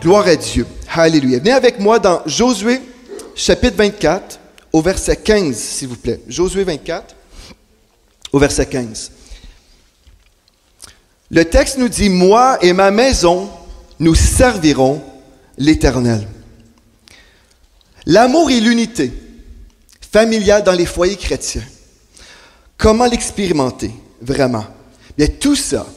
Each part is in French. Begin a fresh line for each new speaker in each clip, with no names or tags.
Gloire à Dieu. Alléluia. Venez avec moi dans Josué, chapitre 24, au verset 15, s'il vous plaît. Josué 24, au verset 15. Le texte nous dit « Moi et ma maison, nous servirons l'Éternel. » L'amour et l'unité familiale dans les foyers chrétiens. Comment l'expérimenter, vraiment? Bien, tout ça,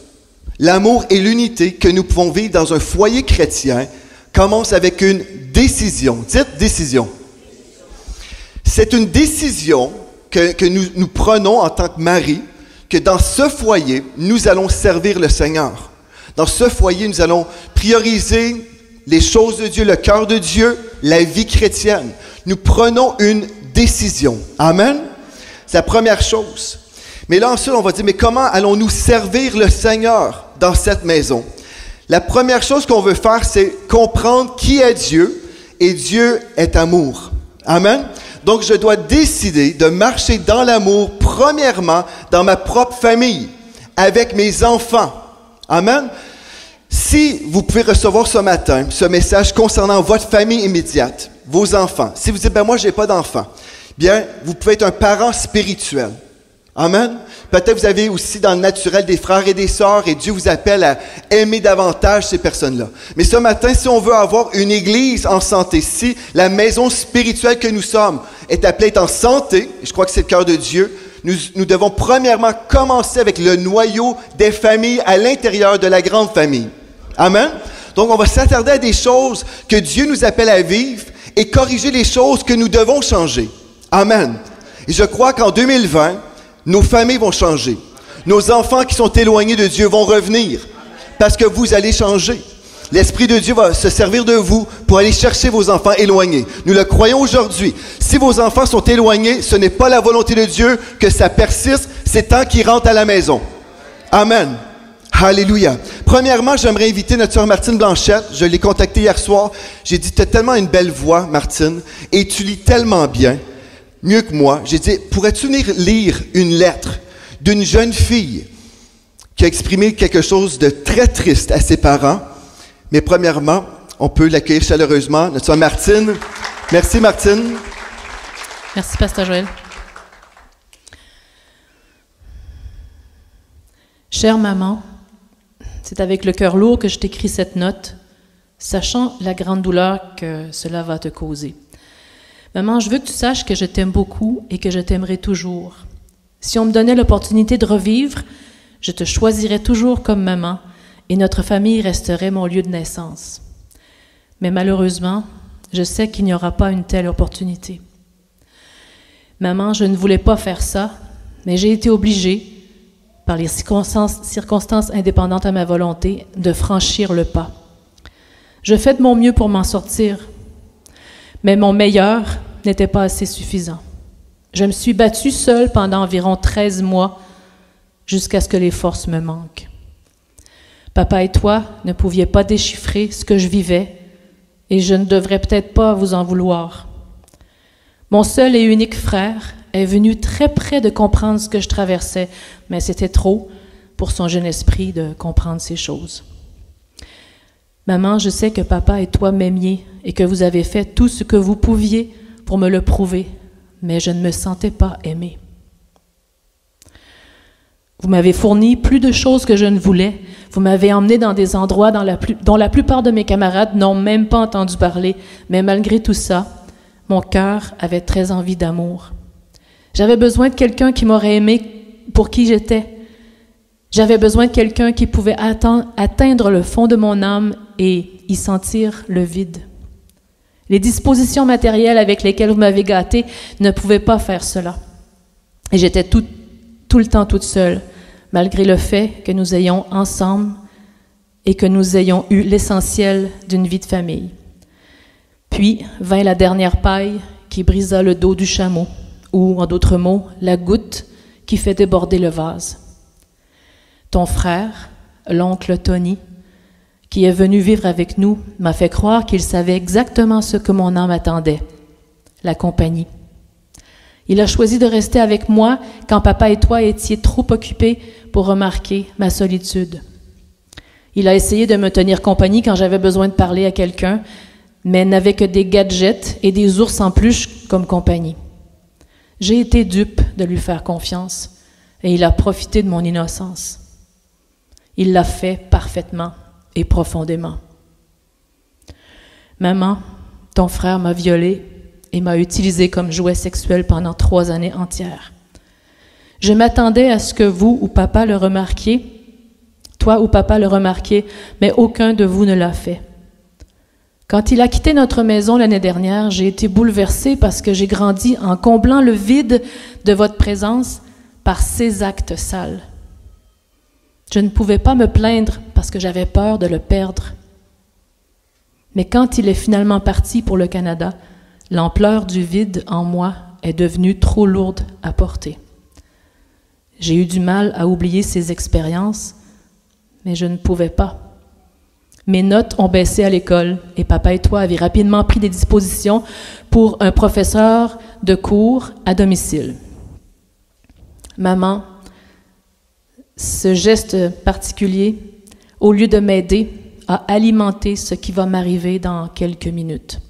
l'amour et l'unité que nous pouvons vivre dans un foyer chrétien, commence avec une décision. Dites décision. C'est une décision que nous prenons en tant que mari, que dans ce foyer, nous allons servir le Seigneur. Dans ce foyer, nous allons prioriser les choses de Dieu, le cœur de Dieu, la vie chrétienne. Nous prenons une décision. Amen? C'est la première chose. Mais là, ensuite, on va dire, mais comment allons-nous servir le Seigneur dans cette maison? La première chose qu'on veut faire, c'est comprendre qui est Dieu, et Dieu est amour. Amen? Donc, je dois décider de marcher dans l'amour, premièrement, dans ma propre famille, avec mes enfants. Amen? Si vous pouvez recevoir ce matin ce message concernant votre famille immédiate, vos enfants, si vous dites, ben moi, je n'ai pas d'enfants, bien, vous pouvez être un parent spirituel. Amen? Peut-être vous avez aussi dans le naturel des frères et des sœurs et Dieu vous appelle à aimer davantage ces personnes-là. Mais ce matin, si on veut avoir une église en santé, si la maison spirituelle que nous sommes est appelée à être en santé, et je crois que c'est le cœur de Dieu, nous devons premièrement commencer avec le noyau des familles à l'intérieur de la grande famille. Amen? Donc, on va s'attarder à des choses que Dieu nous appelle à vivre et corriger les choses que nous devons changer. Amen. Et je crois qu'en 2020, nos familles vont changer. Nos enfants qui sont éloignés de Dieu vont revenir parce que vous allez changer. L'Esprit de Dieu va se servir de vous pour aller chercher vos enfants éloignés. Nous le croyons aujourd'hui. Si vos enfants sont éloignés, ce n'est pas la volonté de Dieu que ça persiste, c'est temps qu'ils rentrent à la maison. Amen. Alléluia. Premièrement, j'aimerais inviter notre sœur Martine Blanchette. Je l'ai contactée hier soir. J'ai dit, tu as tellement une belle voix, Martine, et tu lis tellement bien. Mieux que moi, j'ai dit, pourrais-tu venir lire une lettre d'une jeune fille qui a exprimé quelque chose de très triste à ses parents? Mais premièrement, on peut l'accueillir chaleureusement. Notre sœur Martine. Merci, Martine.
Merci, Pasteur Joël. Chère maman, c'est avec le cœur lourd que je t'écris cette note, sachant la grande douleur que cela va te causer. Maman, je veux que tu saches que je t'aime beaucoup et que je t'aimerai toujours. Si on me donnait l'opportunité de revivre, je te choisirais toujours comme maman et notre famille resterait mon lieu de naissance. Mais malheureusement, je sais qu'il n'y aura pas une telle opportunité. Maman, je ne voulais pas faire ça, mais j'ai été obligée, par les circonstances indépendantes à ma volonté, de franchir le pas. Je fais de mon mieux pour m'en sortir, mais mon meilleur n'était pas assez suffisant. Je me suis battue seule pendant environ 13 mois jusqu'à ce que les forces me manquent. Papa et toi ne pouviez pas déchiffrer ce que je vivais et je ne devrais peut-être pas vous en vouloir. Mon seul et unique frère est venu très près de comprendre ce que je traversais, mais c'était trop pour son jeune esprit de comprendre ces choses. Maman, je sais que papa et toi m'aimiez et que vous avez fait tout ce que vous pouviez pour me le prouver, mais je ne me sentais pas aimée. Vous m'avez fourni plus de choses que je ne voulais. Vous m'avez emmené dans des endroits dont la plupart de mes camarades n'ont même pas entendu parler, mais malgré tout ça, mon cœur avait très envie d'amour. J'avais besoin de quelqu'un qui m'aurait aimé pour qui j'étais. J'avais besoin de quelqu'un qui pouvait atteindre le fond de mon âme et y sentir le vide. Les dispositions matérielles avec lesquelles vous m'avez gâtée ne pouvaient pas faire cela. Et j'étais tout le temps toute seule, malgré le fait que nous ayons ensemble et que nous ayons eu l'essentiel d'une vie de famille. Puis vint la dernière paille qui brisa le dos du chameau, ou, en d'autres mots, la goutte qui fait déborder le vase. Ton frère, l'oncle Tony, qui est venu vivre avec nous, m'a fait croire qu'il savait exactement ce que mon âme attendait, la compagnie. Il a choisi de rester avec moi quand papa et toi étiez trop occupés pour remarquer ma solitude. Il a essayé de me tenir compagnie quand j'avais besoin de parler à quelqu'un, mais n'avait que des gadgets et des ours en peluche comme compagnie. J'ai été dupe de lui faire confiance et il a profité de mon innocence. Il l'a fait parfaitement et profondément. Maman, ton frère m'a violée et m'a utilisée comme jouet sexuel pendant 3 années entières. Je m'attendais à ce que vous ou papa le remarquiez, toi ou papa le remarquiez, mais aucun de vous ne l'a fait. Quand il a quitté notre maison l'année dernière, j'ai été bouleversée parce que j'ai grandi en comblant le vide de votre présence par ces actes sales. Je ne pouvais pas me plaindre parce que j'avais peur de le perdre. Mais quand il est finalement parti pour le Canada, l'ampleur du vide en moi est devenue trop lourde à porter. J'ai eu du mal à oublier ces expériences, mais je ne pouvais pas. Mes notes ont baissé à l'école et papa et toi avez rapidement pris des dispositions pour un professeur de cours à domicile. Maman, ce geste particulier, au lieu de m'aider, a alimenté ce qui va m'arriver dans quelques minutes.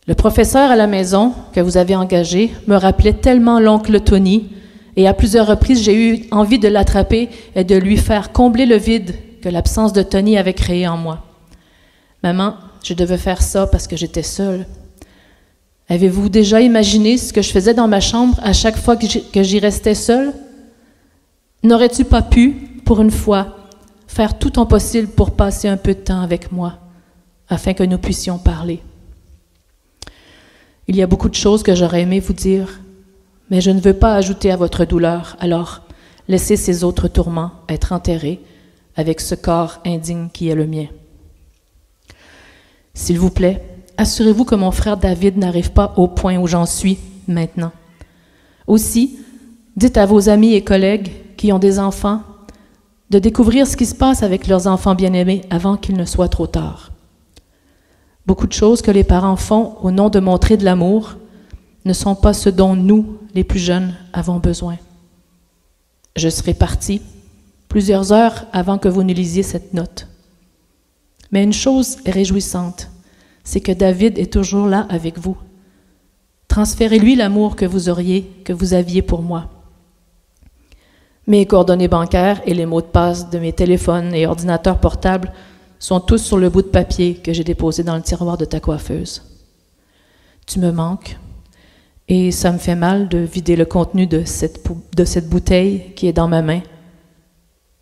Le professeur à la maison que vous avez engagé me rappelait tellement l'oncle Tony et à plusieurs reprises j'ai eu envie de l'attraper et de lui faire combler le vide que l'absence de Tony avait créé en moi. Maman, je devais faire ça parce que j'étais seule. Avez-vous déjà imaginé ce que je faisais dans ma chambre à chaque fois que j'y restais seule? N'aurais-tu pas pu, pour une fois, faire tout ton possible pour passer un peu de temps avec moi, afin que nous puissions parler? Il y a beaucoup de choses que j'aurais aimé vous dire, mais je ne veux pas ajouter à votre douleur, alors laissez ces autres tourments être enterrés avec ce corps indigne qui est le mien. S'il vous plaît, assurez-vous que mon frère David n'arrive pas au point où j'en suis maintenant. Aussi, dites à vos amis et collègues qui ont des enfants de découvrir ce qui se passe avec leurs enfants bien-aimés avant qu'il ne soit trop tard. Beaucoup de choses que les parents font au nom de montrer de l'amour ne sont pas ce dont nous, les plus jeunes, avons besoin. Je serai partie plusieurs heures avant que vous ne lisiez cette note. Mais une chose est réjouissante, c'est que David est toujours là avec vous. Transférez-lui l'amour que vous aviez pour moi. Mes coordonnées bancaires et les mots de passe de mes téléphones et ordinateurs portables sont tous sur le bout de papier que j'ai déposé dans le tiroir de ta coiffeuse. Tu me manques et ça me fait mal de vider le contenu de cette bouteille qui est dans ma main,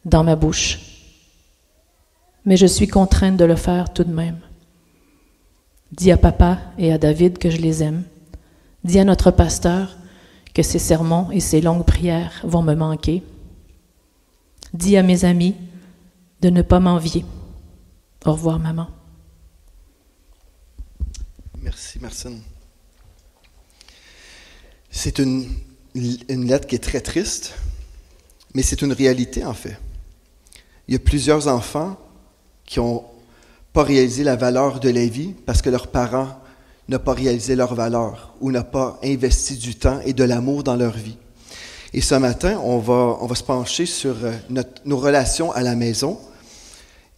dans ma bouche. Mais je suis contrainte de le faire tout de même. Dis à papa et à David que je les aime. Dis à notre pasteur que ses sermons et ses longues prières vont me manquer. Dis à mes amis de ne pas m'envier. Au revoir, maman.
Merci, Martine. C'est une lettre qui est très triste, mais c'est une réalité, en fait. Il y a plusieurs enfants qui n'ont pas réalisé la valeur de la vie parce que leurs parents n'ont pas réalisé leur valeur ou n'ont pas investi du temps et de l'amour dans leur vie. Et ce matin, on va se pencher sur nos relations à la maison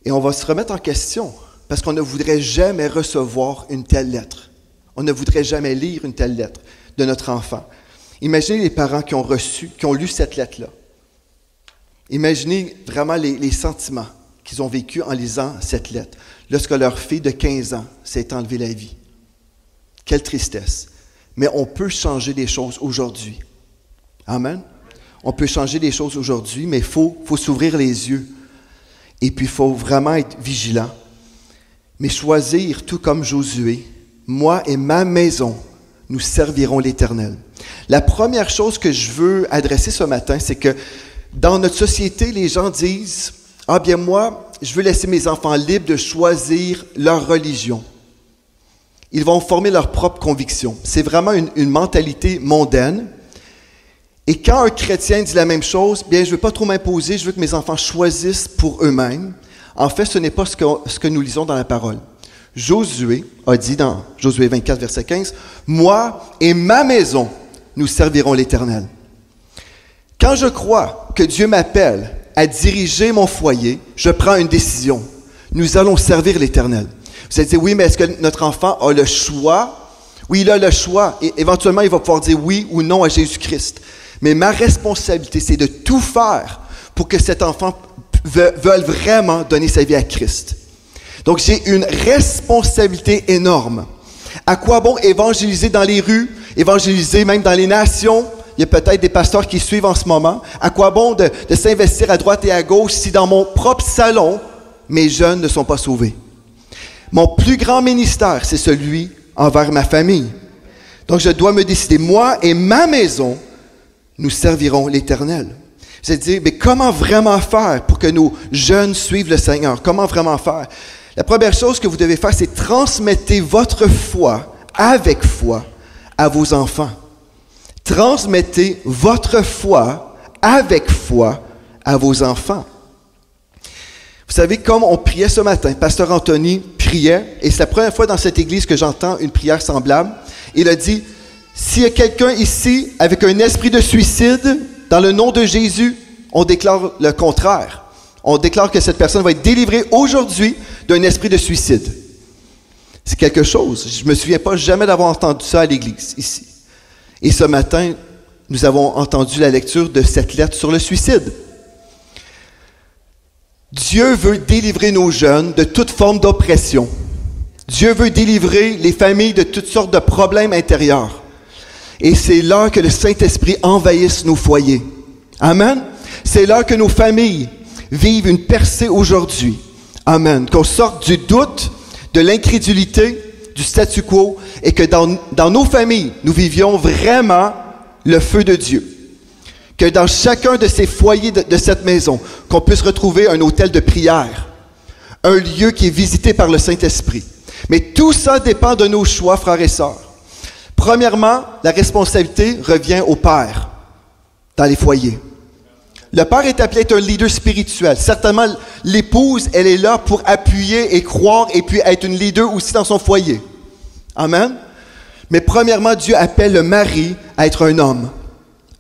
et on va se remettre en question parce qu'on ne voudrait jamais recevoir une telle lettre. On ne voudrait jamais lire une telle lettre de notre enfant. Imaginez les parents qui ont lu cette lettre-là. Imaginez vraiment les sentiments qu'ils ont vécus en lisant cette lettre, lorsque leur fille de 15 ans s'est enlevée la vie. Quelle tristesse. Mais on peut changer les choses aujourd'hui. Amen. On peut changer les choses aujourd'hui, mais il faut s'ouvrir les yeux. Et puis, il faut vraiment être vigilant. Mais choisir, tout comme Josué, moi et ma maison, nous servirons l'Éternel. La première chose que je veux adresser ce matin, c'est que dans notre société, les gens disent « Ah bien moi, je veux laisser mes enfants libres de choisir leur religion. » Ils vont former leurs propres convictions. C'est vraiment une mentalité mondaine. Et quand un chrétien dit la même chose, bien, je ne veux pas trop m'imposer, je veux que mes enfants choisissent pour eux-mêmes. En fait, ce n'est pas ce que nous lisons dans la parole. Josué a dit dans Josué 24, verset 15, « Moi et ma maison, nous servirons l'Éternel. » Quand je crois que Dieu m'appelle à diriger mon foyer, je prends une décision. Nous allons servir l'Éternel. Vous allez dire, oui, mais est-ce que notre enfant a le choix? Oui, il a le choix. Et éventuellement, il va pouvoir dire oui ou non à Jésus-Christ. Mais ma responsabilité, c'est de tout faire pour que cet enfant veuille vraiment donner sa vie à Christ. Donc, j'ai une responsabilité énorme. À quoi bon évangéliser dans les rues, évangéliser même dans les nations? Il y a peut-être des pasteurs qui suivent en ce moment. À quoi bon de s'investir à droite et à gauche si dans mon propre salon, mes jeunes ne sont pas sauvés? Mon plus grand ministère, c'est celui envers ma famille. Donc, je dois me décider. Moi et ma maison, nous servirons l'Éternel. Vous allez dire, mais comment vraiment faire pour que nos jeunes suivent le Seigneur? Comment vraiment faire? La première chose que vous devez faire, c'est transmettre votre foi avec foi à vos enfants. Transmettez votre foi avec foi à vos enfants. Vous savez, comme on priait ce matin, Pasteur Anthony priait, et c'est la première fois dans cette église que j'entends une prière semblable. Il a dit, s'il y a quelqu'un ici avec un esprit de suicide, dans le nom de Jésus, on déclare le contraire. On déclare que cette personne va être délivrée aujourd'hui d'un esprit de suicide. C'est quelque chose. Je ne me souviens pas jamais d'avoir entendu ça à l'église, ici. Et ce matin, nous avons entendu la lecture de cette lettre sur le suicide. Dieu veut délivrer nos jeunes de toute forme d'oppression. Dieu veut délivrer les familles de toutes sortes de problèmes intérieurs. Et c'est l'heure que le Saint-Esprit envahisse nos foyers. Amen. C'est l'heure que nos familles vivent une percée aujourd'hui. Amen. Qu'on sorte du doute, de l'incrédulité, du statu quo, et que dans nos familles, nous vivions vraiment le feu de Dieu. Que dans chacun de ces foyers de cette maison, qu'on puisse retrouver un hôtel de prière, un lieu qui est visité par le Saint-Esprit. Mais tout ça dépend de nos choix, frères et sœurs. Premièrement, la responsabilité revient au père dans les foyers. Le père est appelé à être un leader spirituel. Certainement, l'épouse, elle est là pour appuyer et croire et puis être une leader aussi dans son foyer. Amen. Mais premièrement, Dieu appelle le mari à être un homme.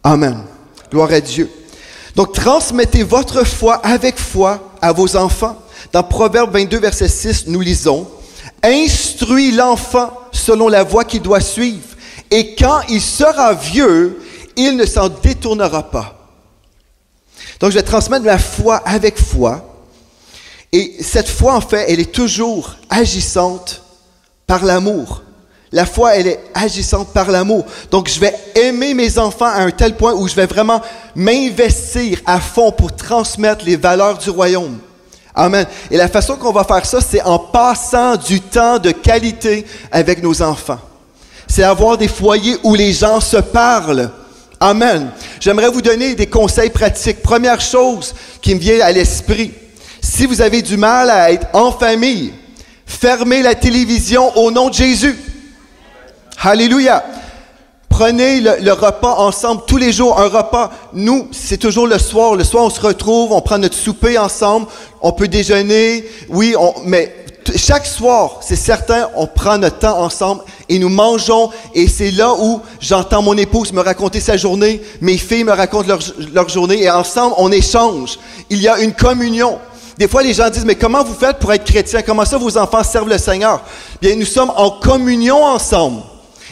Amen. Gloire à Dieu. Donc, transmettez votre foi avec foi à vos enfants. Dans Proverbe 22, verset 6, nous lisons, « Instruis l'enfant selon la voie qu'il doit suivre, et quand il sera vieux, il ne s'en détournera pas. » Donc, je vais transmettre la foi avec foi. Et cette foi, en fait, elle est toujours agissante par l'amour. La foi, elle est agissante par l'amour. Donc, je vais aimer mes enfants à un tel point où je vais vraiment m'investir à fond pour transmettre les valeurs du royaume. Amen. Et la façon qu'on va faire ça, c'est en passant du temps de qualité avec nos enfants. C'est avoir des foyers où les gens se parlent. Amen. J'aimerais vous donner des conseils pratiques. Première chose qui me vient à l'esprit, si vous avez du mal à être en famille, fermez la télévision au nom de Jésus. Alléluia. Prenez le repas ensemble tous les jours. Un repas, nous, c'est toujours le soir. Le soir, on se retrouve, on prend notre souper ensemble, on peut déjeuner, oui, mais chaque soir, c'est certain, on prend notre temps ensemble et nous mangeons. Et c'est là où j'entends mon épouse me raconter sa journée, mes filles me racontent leur journée et ensemble, on échange. Il y a une communion. Des fois, les gens disent, mais comment vous faites pour être chrétien? Comment ça, vos enfants servent le Seigneur? Bien, nous sommes en communion ensemble.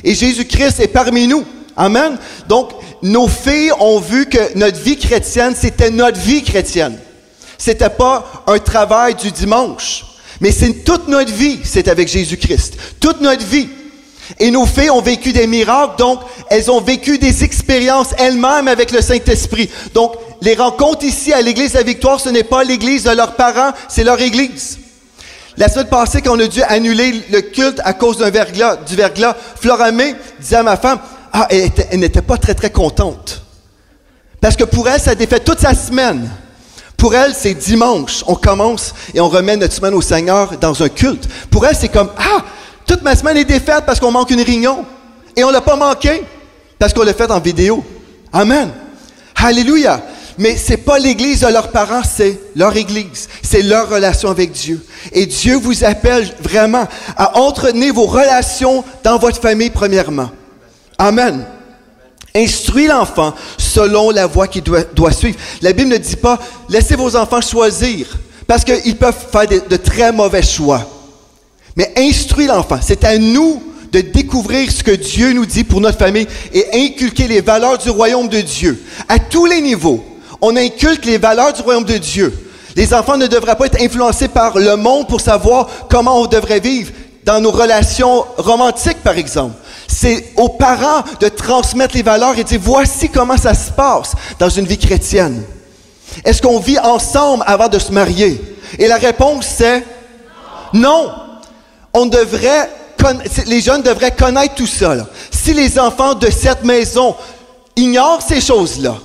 Et Jésus-Christ est parmi nous. Amen. Donc, nos filles ont vu que notre vie chrétienne, c'était notre vie chrétienne. C'était pas un travail du dimanche. Mais c'est toute notre vie, c'est avec Jésus-Christ. Toute notre vie. Et nos filles ont vécu des miracles, donc elles ont vécu des expériences elles-mêmes avec le Saint-Esprit. Donc, les rencontres ici à l'Église de la Victoire, ce n'est pas l'église de leurs parents, c'est leur église. La semaine passée, quand on a dû annuler le culte à cause du verglas, Floramé disait à ma femme, elle n'était pas très, très contente. Parce que pour elle, ça a été fait toute sa semaine. Pour elle, c'est dimanche. On commence et on remet notre semaine au Seigneur dans un culte. Pour elle, c'est comme, toute ma semaine est défaite parce qu'on manque une réunion. Et on ne l'a pas manqué parce qu'on l'a fait en vidéo. Amen. Alléluia. Mais c'est pas l'église de leurs parents, c'est leur église. C'est leur relation avec Dieu. Et Dieu vous appelle vraiment à entretenir vos relations dans votre famille premièrement. Amen. Instruis l'enfant selon la voie qu'il doit suivre. La Bible ne dit pas, laissez vos enfants choisir, parce qu'ils peuvent faire de très mauvais choix. Mais instruis l'enfant. C'est à nous de découvrir ce que Dieu nous dit pour notre famille et inculquer les valeurs du royaume de Dieu. À tous les niveaux, on inculque les valeurs du royaume de Dieu. Les enfants ne devraient pas être influencés par le monde pour savoir comment on devrait vivre dans nos relations romantiques, par exemple. C'est aux parents de transmettre les valeurs et de dire, voici comment ça se passe dans une vie chrétienne. Est-ce qu'on vit ensemble avant de se marier? Et la réponse, c'est non. Les jeunes devraient connaître tout ça, là. Si les enfants de cette maison ignorent ces choses-là,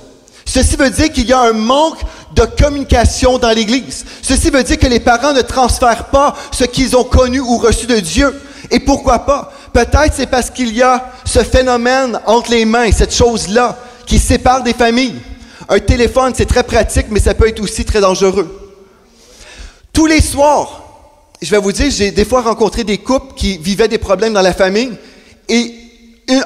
ceci veut dire qu'il y a un manque de communication dans l'Église. Ceci veut dire que les parents ne transfèrent pas ce qu'ils ont connu ou reçu de Dieu. Et pourquoi pas? Peut-être c'est parce qu'il y a ce phénomène entre les mains, cette chose-là, qui sépare des familles. Un téléphone, c'est très pratique, mais ça peut être aussi très dangereux. Tous les soirs, je vais vous dire, j'ai des fois rencontré des couples qui vivaient des problèmes dans la famille et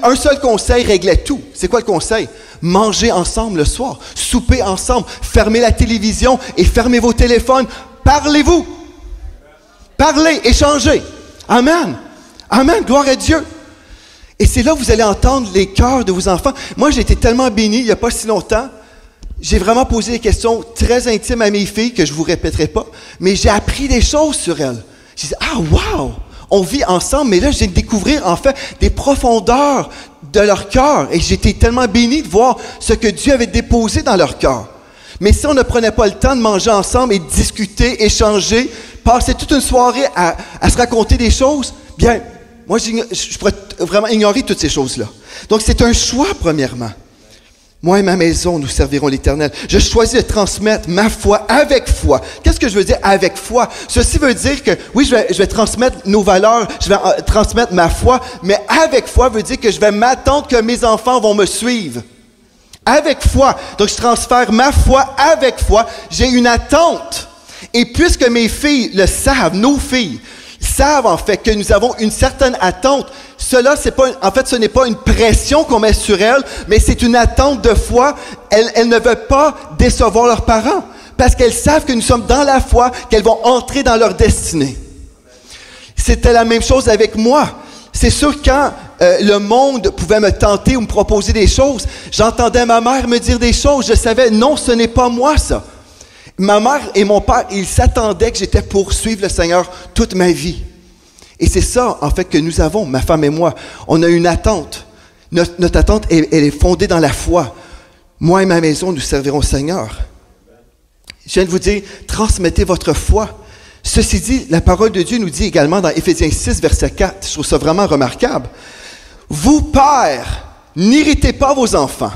un seul conseil réglait tout. C'est quoi le conseil? Mangez ensemble le soir, soupez ensemble, fermez la télévision et fermez vos téléphones. Parlez-vous. Parlez, échangez. Amen. Amen, gloire à Dieu. Et c'est là que vous allez entendre les cœurs de vos enfants. Moi, j'ai été tellement béni il n'y a pas si longtemps. J'ai vraiment posé des questions très intimes à mes filles que je ne vous répéterai pas, mais j'ai appris des choses sur elles. J'ai dit, ah, wow! On vit ensemble, mais là, je viens de découvrir, en fait, des profondeurs de leur cœur. Et j'étais tellement béni de voir ce que Dieu avait déposé dans leur cœur. Mais si on ne prenait pas le temps de manger ensemble et de discuter, échanger, passer toute une soirée à se raconter des choses, bien, moi, je pourrais vraiment ignorer toutes ces choses-là. Donc, c'est un choix, premièrement. Moi et ma maison, nous servirons l'Éternel. Je choisis de transmettre ma foi avec foi. Qu'est-ce que je veux dire avec foi? Ceci veut dire que, oui, je vais transmettre nos valeurs, je vais transmettre ma foi, mais avec foi veut dire que je vais m'attendre que mes enfants vont me suivre. Avec foi. Donc, je transfère ma foi avec foi. J'ai une attente. Et puisque mes filles le savent, nos filles savent en fait que nous avons une certaine attente, ce n'est pas une pression qu'on met sur elles, mais c'est une attente de foi. Elles ne veulent pas décevoir leurs parents parce qu'elles savent que nous sommes dans la foi, qu'elles vont entrer dans leur destinée. C'était la même chose avec moi. C'est sûr, quand le monde pouvait me tenter ou me proposer des choses, j'entendais ma mère me dire des choses. Je savais, non, ce n'est pas moi ça. Ma mère et mon père, ils s'attendaient que j'étais pour suivre le Seigneur toute ma vie. Et c'est ça, en fait, que nous avons, ma femme et moi. On a une attente. Notre attente, elle est fondée dans la foi. Moi et ma maison, nous servirons le Seigneur. Je viens de vous dire, transmettez votre foi. Ceci dit, la parole de Dieu nous dit également dans Éphésiens 6, verset 4, je trouve ça vraiment remarquable. Vous, pères, n'irritez pas vos enfants.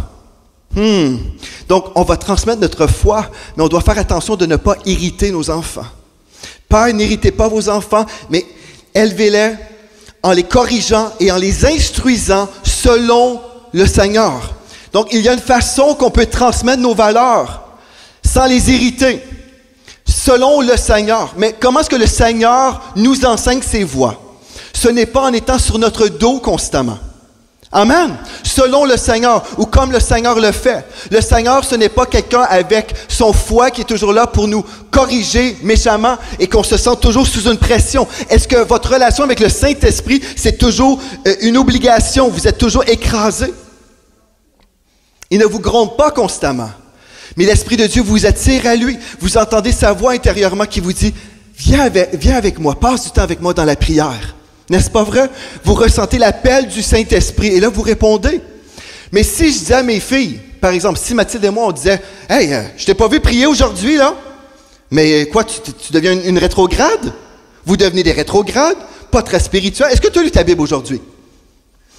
Donc, on va transmettre notre foi, mais on doit faire attention de ne pas irriter nos enfants. Père, n'irritez pas vos enfants, mais élevez-les en les corrigeant et en les instruisant selon le Seigneur. Donc, il y a une façon qu'on peut transmettre nos valeurs sans les irriter, selon le Seigneur. Mais comment est-ce que le Seigneur nous enseigne ses voies? Ce n'est pas en étant sur notre dos constamment. Amen. Selon le Seigneur, ou comme le Seigneur le fait. Le Seigneur, ce n'est pas quelqu'un avec son fouet qui est toujours là pour nous corriger méchamment et qu'on se sent toujours sous une pression. Est-ce que votre relation avec le Saint-Esprit, c'est toujours une obligation? Vous êtes toujours écrasé? Il ne vous gronde pas constamment. Mais l'Esprit de Dieu vous attire à lui. Vous entendez sa voix intérieurement qui vous dit, viens avec moi, passe du temps avec moi dans la prière. N'est-ce pas vrai? Vous ressentez l'appel du Saint-Esprit et là, vous répondez. Mais si je disais à mes filles, par exemple, si Mathilde et moi, on disait, « Hey, je t'ai pas vu prier aujourd'hui, là. Mais quoi, tu deviens une rétrograde? Vous devenez des rétrogrades? Pas très spirituels. Est-ce que tu as lu ta Bible aujourd'hui? »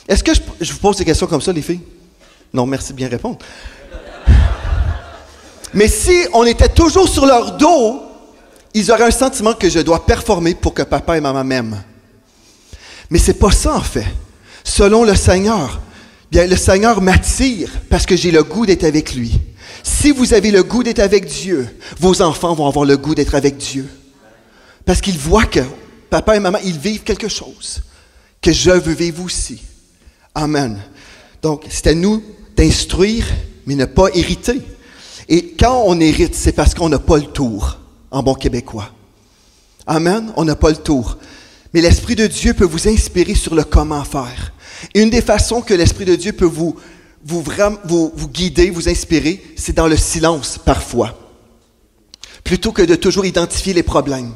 Est-ce que je vous pose des questions comme ça, les filles? Non, merci de bien répondre. Mais si on était toujours sur leur dos, ils auraient un sentiment que je dois performer pour que papa et maman m'aiment. Mais c'est pas ça, en fait. Selon le Seigneur, bien, le Seigneur m'attire parce que j'ai le goût d'être avec lui. Si vous avez le goût d'être avec Dieu, vos enfants vont avoir le goût d'être avec Dieu. Parce qu'ils voient que papa et maman, ils vivent quelque chose que je veux vivre aussi. Amen. Donc, c'est à nous d'instruire mais ne pas hériter. Et quand on hérite, c'est parce qu'on n'a pas le tour, en bon québécois. Amen, on n'a pas le tour. Mais l'Esprit de Dieu peut vous inspirer sur le comment faire. Et une des façons que l'Esprit de Dieu peut vous guider, vous inspirer, c'est dans le silence, parfois. Plutôt que de toujours identifier les problèmes.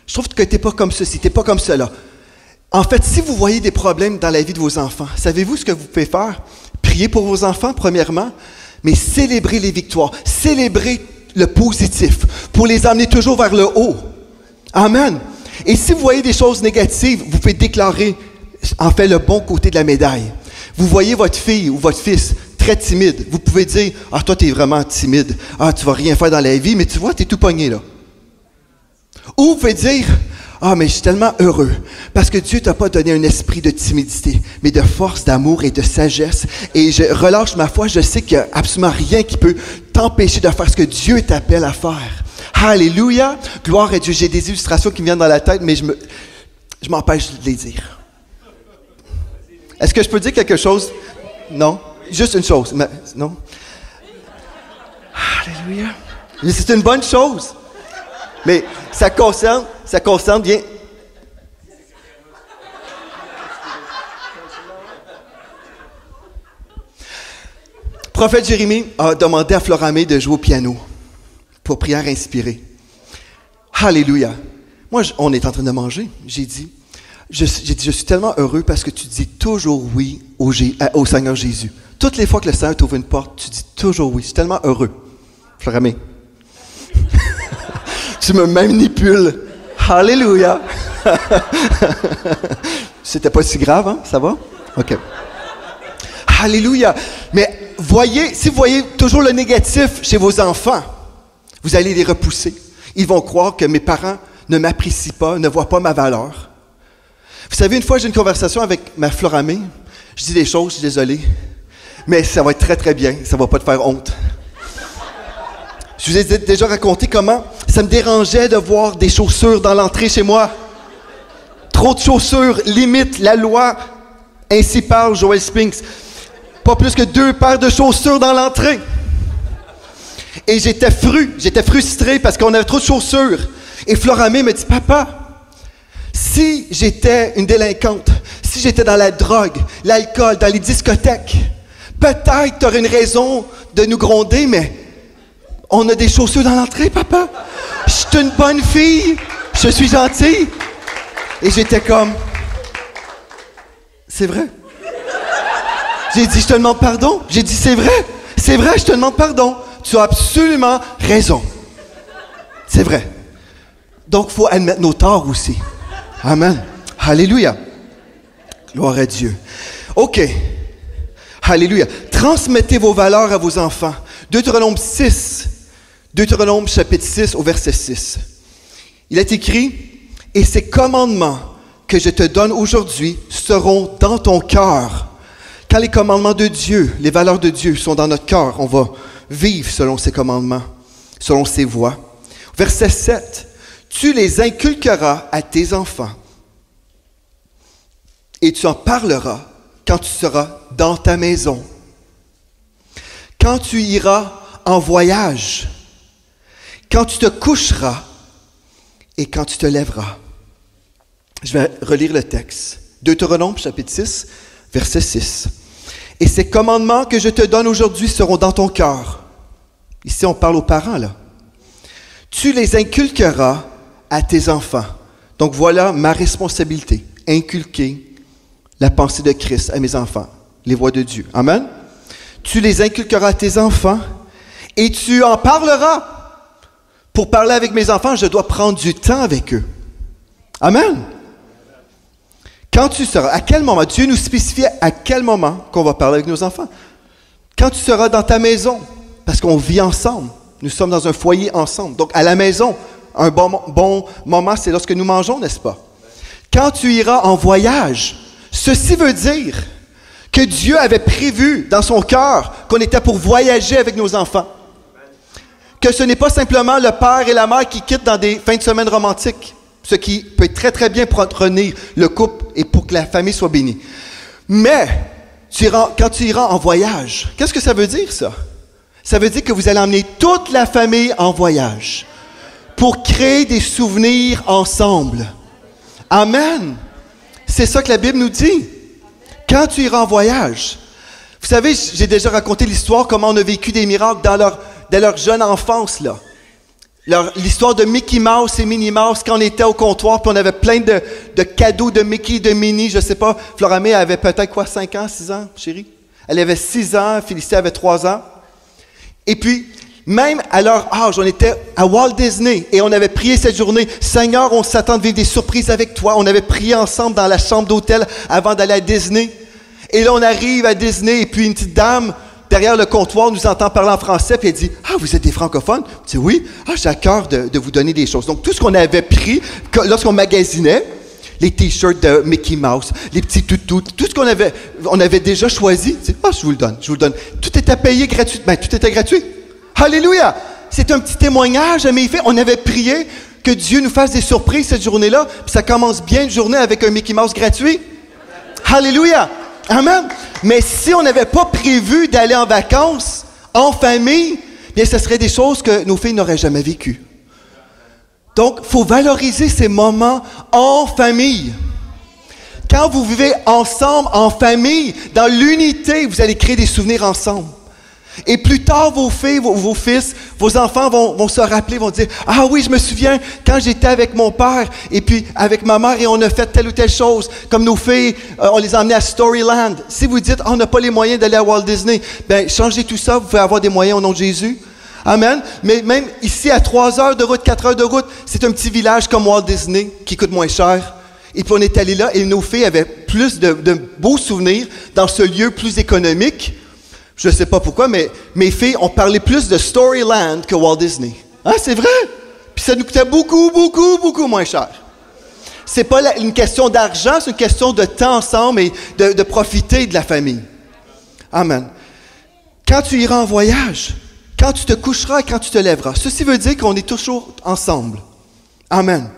Je trouve que tu n'es pas comme ceci, tu n'es pas comme cela. En fait, si vous voyez des problèmes dans la vie de vos enfants, savez-vous ce que vous pouvez faire? Prier pour vos enfants, premièrement, mais célébrer les victoires, célébrer le positif, pour les amener toujours vers le haut. Amen. Et si vous voyez des choses négatives, vous pouvez déclarer, en fait, le bon côté de la médaille. Vous voyez votre fille ou votre fils très timide, vous pouvez dire, « Ah, toi, tu es vraiment timide. Ah, tu vas rien faire dans la vie, mais tu vois, tu es tout pogné là. » Ou vous pouvez dire, « Ah, mais je suis tellement heureux, parce que Dieu t'a pas donné un esprit de timidité, mais de force, d'amour et de sagesse. Et je relâche ma foi, je sais qu'il n'y a absolument rien qui peut t'empêcher de faire ce que Dieu t'appelle à faire. » Alléluia! Gloire à Dieu. J'ai des illustrations qui me viennent dans la tête, mais je m'empêche de les dire. Est-ce que je peux dire quelque chose? Non? Juste une chose. Non? Alléluia! Mais c'est une bonne chose. Mais ça concerne bien. Le prophète Jérémie a demandé à Floramé de jouer au piano pour prière inspirée. Alléluia. Moi, on est en train de manger. J'ai dit, je suis tellement heureux parce que tu dis toujours oui au Seigneur Jésus. Toutes les fois que le Seigneur t'ouvre une porte, tu dis toujours oui. Je suis tellement heureux. Floramé. Tu me manipules. Alléluia. C'était pas si grave, hein? Ça va? OK. Alléluia. Mais si vous voyez toujours le négatif chez vos enfants, vous allez les repousser. Ils vont croire que mes parents ne m'apprécient pas, ne voient pas ma valeur. Vous savez, une fois, j'ai une conversation avec ma Floramé. Je dis des choses, je suis désolé. Mais ça va être très, très bien. Ça ne va pas te faire honte. Je vous ai déjà raconté comment ça me dérangeait de voir des chaussures dans l'entrée chez moi. Trop de chaussures, limite la loi. Ainsi parle Joel Spinks. Pas plus que 2 paires de chaussures dans l'entrée. Et j'étais frustré parce qu'on avait trop de chaussures. Et Floramé me dit, « Papa, si j'étais une délinquante, si j'étais dans la drogue, l'alcool, dans les discothèques, peut-être tu aurais une raison de nous gronder, mais on a des chaussures dans l'entrée, papa. Je suis une bonne fille, je suis gentille. » Et j'étais comme, « C'est vrai. » J'ai dit, « Je te demande pardon. » J'ai dit, c'est vrai, je te demande pardon. Tu as absolument raison. C'est vrai. Donc, il faut admettre nos torts aussi. Amen. Alléluia. Gloire à Dieu. OK. Alléluia. Transmettez vos valeurs à vos enfants. Deutéronome chapitre 6 au verset 6. Il est écrit, « Et ces commandements que je te donne aujourd'hui seront dans ton cœur. » Quand les commandements de Dieu, les valeurs de Dieu sont dans notre cœur, on va vivre selon ses commandements, selon ses voies. Verset 7. « Tu les inculqueras à tes enfants et tu en parleras quand tu seras dans ta maison, quand tu iras en voyage, quand tu te coucheras et quand tu te lèveras. » Je vais relire le texte. Deutéronome chapitre 6, verset 6. « Et ces commandements que je te donne aujourd'hui seront dans ton cœur. » Ici, on parle aux parents, là. « Tu les inculqueras à tes enfants. » Donc, voilà ma responsabilité. Inculquer la pensée de Christ à mes enfants, les voies de Dieu. Amen. « Tu les inculqueras à tes enfants et tu en parleras. » Pour parler avec mes enfants, je dois prendre du temps avec eux. Amen. Quand tu seras, à quel moment? Dieu nous spécifie à quel moment qu'on va parler avec nos enfants. Quand tu seras dans ta maison, parce qu'on vit ensemble. Nous sommes dans un foyer ensemble. Donc, à la maison, un bon moment, c'est lorsque nous mangeons, n'est-ce pas? Quand tu iras en voyage, ceci veut dire que Dieu avait prévu dans son cœur qu'on était pour voyager avec nos enfants. Que ce n'est pas simplement le père et la mère qui quittent dans des fins de semaine romantiques. Ce qui peut être très, très bien pour entretenir le couple et pour que la famille soit bénie. Mais, quand tu iras en voyage, qu'est-ce que ça veut dire, ça? Ça veut dire que vous allez emmener toute la famille en voyage pour créer des souvenirs ensemble. Amen. C'est ça que la Bible nous dit. Quand tu iras en voyage. Vous savez, j'ai déjà raconté l'histoire, comment on a vécu des miracles dans leur jeune enfance, là. L'histoire de Mickey Mouse et Minnie Mouse, quand on était au comptoir, puis on avait plein de cadeaux de Mickey, de Minnie, je sais pas. Floramé avait peut-être quoi, 5 ans, 6 ans, chérie? Elle avait 6 ans, Félicité avait 3 ans. Et puis, même à leur âge, on était à Walt Disney et on avait prié cette journée. Seigneur, on s'attend de vivre des surprises avec toi. On avait prié ensemble dans la chambre d'hôtel avant d'aller à Disney. Et là, on arrive à Disney et puis une petite dame derrière le comptoir nous entend parler en français puis elle dit « Ah, vous êtes des francophones? » Je dis « Oui. Ah, j'ai à cœur de vous donner des choses. » Donc, tout ce qu'on avait pris lorsqu'on magasinait, les t-shirts de Mickey Mouse, les petits toutous, tout ce on avait déjà choisi. « Ah, je vous le donne. Tout était payé gratuitement. Tout était gratuit. Alléluia! C'est un petit témoignage à mes faits. On avait prié que Dieu nous fasse des surprises cette journée-là, puis ça commence bien une journée avec un Mickey Mouse gratuit. Alléluia! Amen! Mais si on n'avait pas prévu d'aller en vacances, en famille, bien, ce serait des choses que nos filles n'auraient jamais vécues. Donc, il faut valoriser ces moments en famille. Quand vous vivez ensemble, en famille, dans l'unité, vous allez créer des souvenirs ensemble. Et plus tard, vos filles, vos fils, vos enfants vont se rappeler, vont dire « Ah oui, je me souviens quand j'étais avec mon père et puis avec ma mère et on a fait telle ou telle chose. » Comme nos filles, on les a emmenées à Storyland. Si vous dites « On n'a pas les moyens d'aller à Walt Disney », bien, changez tout ça, vous pouvez avoir des moyens au nom de Jésus. Amen. Mais même ici, à 3 heures de route, 4 heures de route, c'est un petit village comme Walt Disney qui coûte moins cher. Et puis on est allé là et nos filles avaient plus de beaux souvenirs dans ce lieu plus économique. Je ne sais pas pourquoi, mais mes filles ont parlé plus de Storyland que Walt Disney. Hein, c'est vrai? Puis ça nous coûtait beaucoup, beaucoup, beaucoup moins cher. C'est pas une question d'argent, c'est une question de temps ensemble et de profiter de la famille. Amen. Quand tu iras en voyage, quand tu te coucheras et quand tu te lèveras, ceci veut dire qu'on est toujours ensemble. Amen.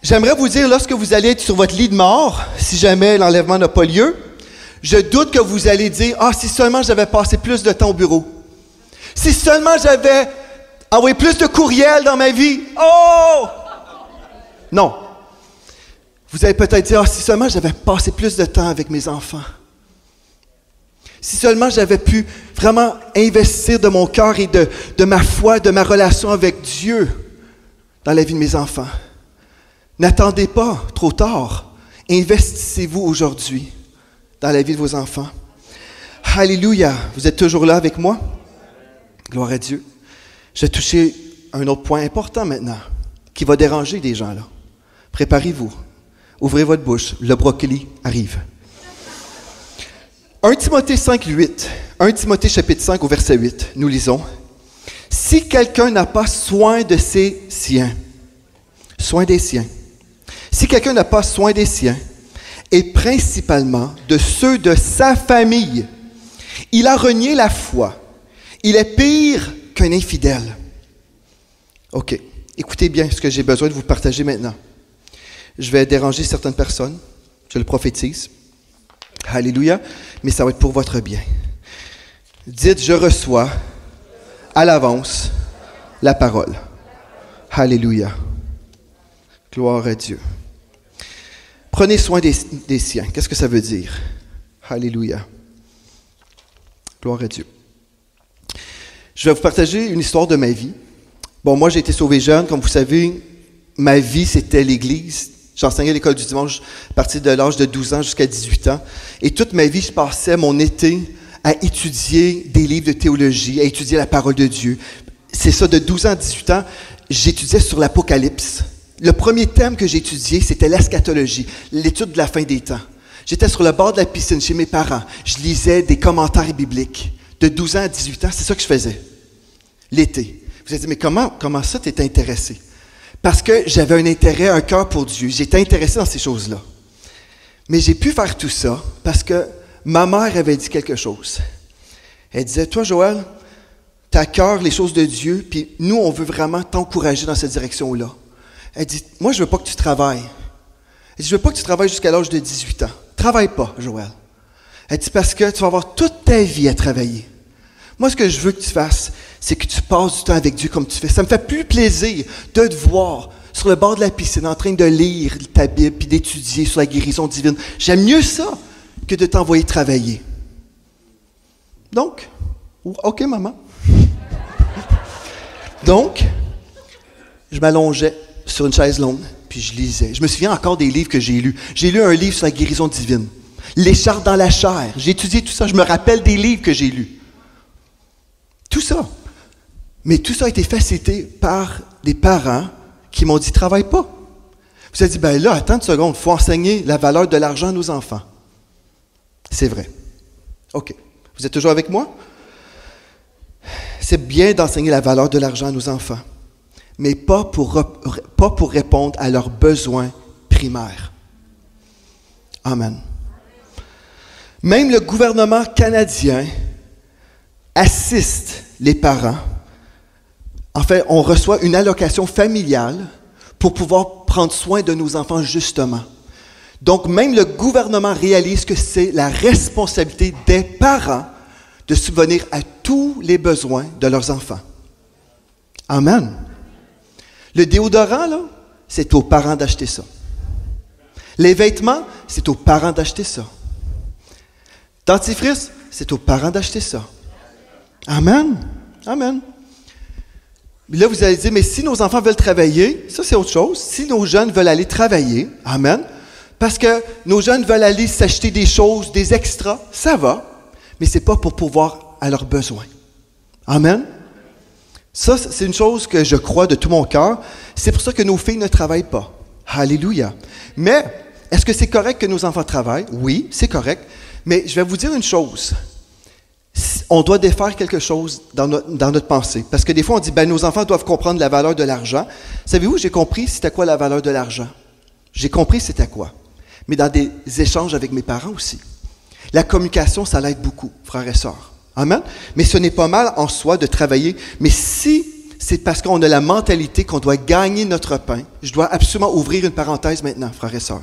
J'aimerais vous dire, lorsque vous allez être sur votre lit de mort, si jamais l'enlèvement n'a pas lieu, je doute que vous allez dire « Ah, si seulement j'avais passé plus de temps au bureau. Si seulement j'avais envoyé plus de courriels dans ma vie. Oh! » Non. Vous allez peut-être dire « Ah, si seulement j'avais passé plus de temps avec mes enfants. Si seulement j'avais pu vraiment investir de mon cœur et de ma foi, de ma relation avec Dieu dans la vie de mes enfants. » N'attendez pas trop tard. Investissez-vous aujourd'hui dans la vie de vos enfants. Alléluia. Vous êtes toujours là avec moi? Gloire à Dieu. Je vais toucher un autre point important maintenant, qui va déranger des gens là. Préparez-vous. Ouvrez votre bouche. Le brocoli arrive. 1 Timothée 5, 8. 1 Timothée chapitre 5 au verset 8. Nous lisons. « Si quelqu'un n'a pas soin de ses siens, soin des siens, si quelqu'un n'a pas soin des siens, et principalement de ceux de sa famille, il a renié la foi. Il est pire qu'un infidèle. » OK. Écoutez bien ce que j'ai besoin de vous partager maintenant. Je vais déranger certaines personnes. Je le prophétise. Alléluia. Mais ça va être pour votre bien. Dites, je reçois à l'avance la parole. Alléluia. Gloire à Dieu. Prenez soin des siens. Qu'est-ce que ça veut dire? Alléluia. Gloire à Dieu. Je vais vous partager une histoire de ma vie. Bon, moi, j'ai été sauvé jeune. Comme vous savez, ma vie, c'était l'Église. J'enseignais à l'école du dimanche à partir de l'âge de 12 ans jusqu'à 18 ans. Et toute ma vie, je passais mon été à étudier des livres de théologie, à étudier la parole de Dieu. C'est ça, de 12 ans à 18 ans, j'étudiais sur l'Apocalypse. Le premier thème que j'ai étudié, c'était l'eschatologie, l'étude de la fin des temps. J'étais sur le bord de la piscine chez mes parents. Je lisais des commentaires bibliques. De 12 ans à 18 ans, c'est ça que je faisais. L'été. Vous allez dire, mais comment ça t'es intéressé? Parce que j'avais un intérêt, un cœur pour Dieu. J'étais intéressé dans ces choses-là. Mais j'ai pu faire tout ça parce que ma mère avait dit quelque chose. Elle disait, toi Joël, t'as à cœur les choses de Dieu, puis nous, on veut vraiment t'encourager dans cette direction-là. Elle dit, moi, je veux pas que tu travailles. Elle dit, je veux pas que tu travailles jusqu'à l'âge de 18 ans. Travaille pas, Joël. Elle dit, parce que tu vas avoir toute ta vie à travailler. Moi, ce que je veux que tu fasses, c'est que tu passes du temps avec Dieu comme tu fais. Ça me fait plus plaisir de te voir sur le bord de la piscine en train de lire ta Bible puis d'étudier sur la guérison divine. J'aime mieux ça que de t'envoyer travailler. Donc, OK, maman. Donc, je m'allongeais sur une chaise longue, puis je lisais. Je me souviens encore des livres que j'ai lus. J'ai lu un livre sur la guérison divine. L'écharpe dans la chair. J'ai étudié tout ça. Je me rappelle des livres que j'ai lus. Tout ça. Mais tout ça a été facilité par des parents qui m'ont dit « Travaille pas ». Vous avez dit « Ben là, attends une seconde, il faut enseigner la valeur de l'argent à nos enfants ». C'est vrai. OK. Vous êtes toujours avec moi? C'est bien d'enseigner la valeur de l'argent à nos enfants, mais pas pour répondre à leurs besoins primaires. Amen. Même le gouvernement canadien assiste les parents. En fait, on reçoit une allocation familiale pour pouvoir prendre soin de nos enfants justement. Donc, même le gouvernement réalise que c'est la responsabilité des parents de subvenir à tous les besoins de leurs enfants. Amen. Le déodorant, là, c'est aux parents d'acheter ça. Les vêtements, c'est aux parents d'acheter ça. Dentifrice, c'est aux parents d'acheter ça. Amen. Amen. Mais là, vous allez dire, mais si nos enfants veulent travailler, ça c'est autre chose. Si nos jeunes veulent aller travailler, amen, parce que nos jeunes veulent aller s'acheter des choses, des extras, ça va, mais ce n'est pas pour pourvoir à leurs besoins. Amen. Ça, c'est une chose que je crois de tout mon cœur. C'est pour ça que nos filles ne travaillent pas. Alléluia. Mais, est-ce que c'est correct que nos enfants travaillent? Oui, c'est correct. Mais je vais vous dire une chose. On doit défaire quelque chose dans notre pensée. Parce que des fois, on dit, ben, nos enfants doivent comprendre la valeur de l'argent. Savez-vous, j'ai compris c'était quoi la valeur de l'argent. J'ai compris c'était quoi. Mais dans des échanges avec mes parents aussi. La communication, ça l'aide beaucoup, frères et sœurs. Amen? Mais ce n'est pas mal en soi de travailler. Mais si c'est parce qu'on a la mentalité qu'on doit gagner notre pain, je dois absolument ouvrir une parenthèse maintenant, frères et sœurs.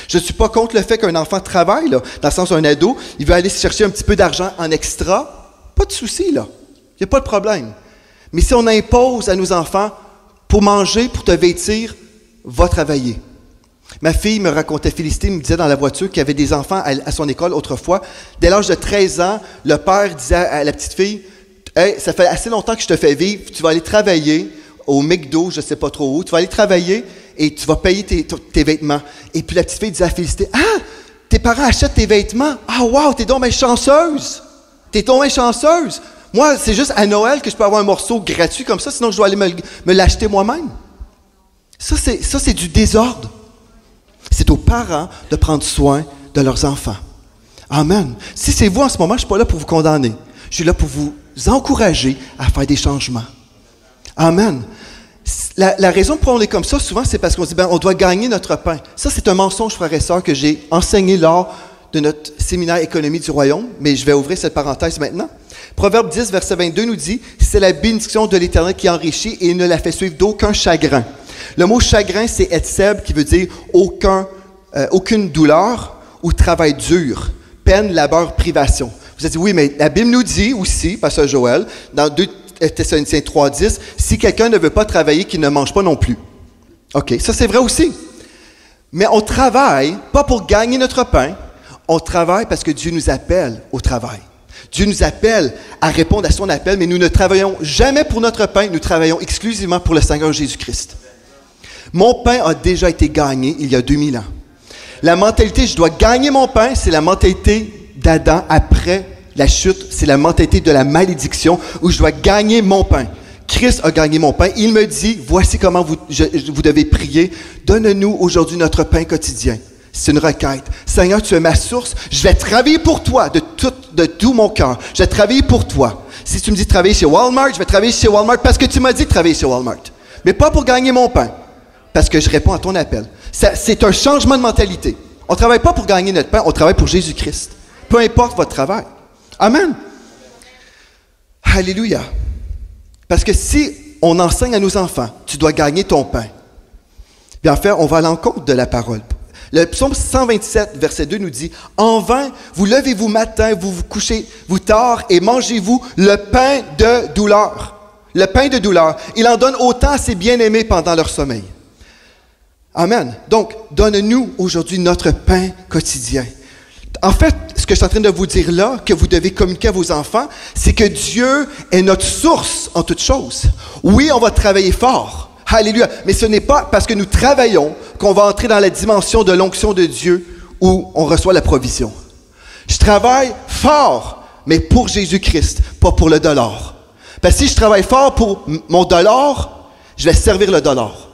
Je ne suis pas contre le fait qu'un enfant travaille, là, dans le sens d'un ado, il veut aller chercher un petit peu d'argent en extra. Pas de souci, là. Il n'y a pas de problème. Mais si on impose à nos enfants, pour manger, pour te vêtir, va travailler. Ma fille me racontait, Félicité me disait dans la voiture qu'il y avait des enfants à son école autrefois. Dès l'âge de 13 ans, le père disait à la petite fille, « Hey, ça fait assez longtemps que je te fais vivre, tu vas aller travailler au McDo, je ne sais pas trop où, tu vas aller travailler et tu vas payer tes vêtements. » Et puis la petite fille disait à Félicité, « Ah, tes parents achètent tes vêtements? Ah, wow, t'es donc bien chanceuse! T'es donc bien chanceuse! Moi, c'est juste à Noël que je peux avoir un morceau gratuit comme ça, sinon je dois aller me l'acheter moi-même. » Ça, c'est du désordre. C'est aux parents de prendre soin de leurs enfants. Amen. Si c'est vous en ce moment, je ne suis pas là pour vous condamner. Je suis là pour vous encourager à faire des changements. Amen. La raison pour laquelle on est comme ça, souvent, c'est parce qu'on se dit, on doit gagner notre pain. Ça, c'est un mensonge, frères et sœurs, que j'ai enseigné lors de notre séminaire Économie du Royaume, mais je vais ouvrir cette parenthèse maintenant. Proverbe 10, verset 22 nous dit, « C'est la bénédiction de l'Éternel qui enrichit et il ne la fait suivre d'aucun chagrin. » Le mot chagrin, c'est etseb, qui veut dire aucune douleur ou travail dur, peine, labeur, privation. Vous avez dit, oui, mais la Bible nous dit aussi, pasteur Joël, dans 2 Thessaloniciens 3,10, si quelqu'un ne veut pas travailler, qu'il ne mange pas non plus. OK, ça c'est vrai aussi. Mais on travaille, pas pour gagner notre pain, on travaille parce que Dieu nous appelle au travail. Dieu nous appelle à répondre à son appel, mais nous ne travaillons jamais pour notre pain, nous travaillons exclusivement pour le Seigneur Jésus-Christ. Mon pain a déjà été gagné il y a 2000 ans. La mentalité « je dois gagner mon pain », c'est la mentalité d'Adam après la chute. C'est la mentalité de la malédiction où je dois gagner mon pain. Christ a gagné mon pain. Il me dit « voici comment vous devez prier. Donne-nous aujourd'hui notre pain quotidien. » C'est une requête. Seigneur, tu es ma source. Je vais travailler pour toi de tout mon cœur. Je vais travailler pour toi. Si tu me dis de travailler chez Walmart, je vais travailler chez Walmart parce que tu m'as dit de travailler chez Walmart. Mais pas pour gagner mon pain. Parce que je réponds à ton appel. C'est un changement de mentalité. On ne travaille pas pour gagner notre pain, on travaille pour Jésus-Christ. Peu importe votre travail. Amen. Alléluia. Parce que si on enseigne à nos enfants, tu dois gagner ton pain, bien en fait, on va à l'encontre de la parole. Le psaume 127, verset 2 nous dit « En vain, vous levez-vous matin, vous vous couchez vous tard et mangez-vous le pain de douleur. » Le pain de douleur. Il en donne autant à ses bien-aimés pendant leur sommeil. Amen. Donc, donne-nous aujourd'hui notre pain quotidien. En fait, ce que je suis en train de vous dire là, que vous devez communiquer à vos enfants, c'est que Dieu est notre source en toutes choses. Oui, on va travailler fort. Alléluia. Mais ce n'est pas parce que nous travaillons qu'on va entrer dans la dimension de l'onction de Dieu où on reçoit la provision. Je travaille fort, mais pour Jésus-Christ, pas pour le dollar. Parce que si je travaille fort pour mon dollar, je vais servir le dollar.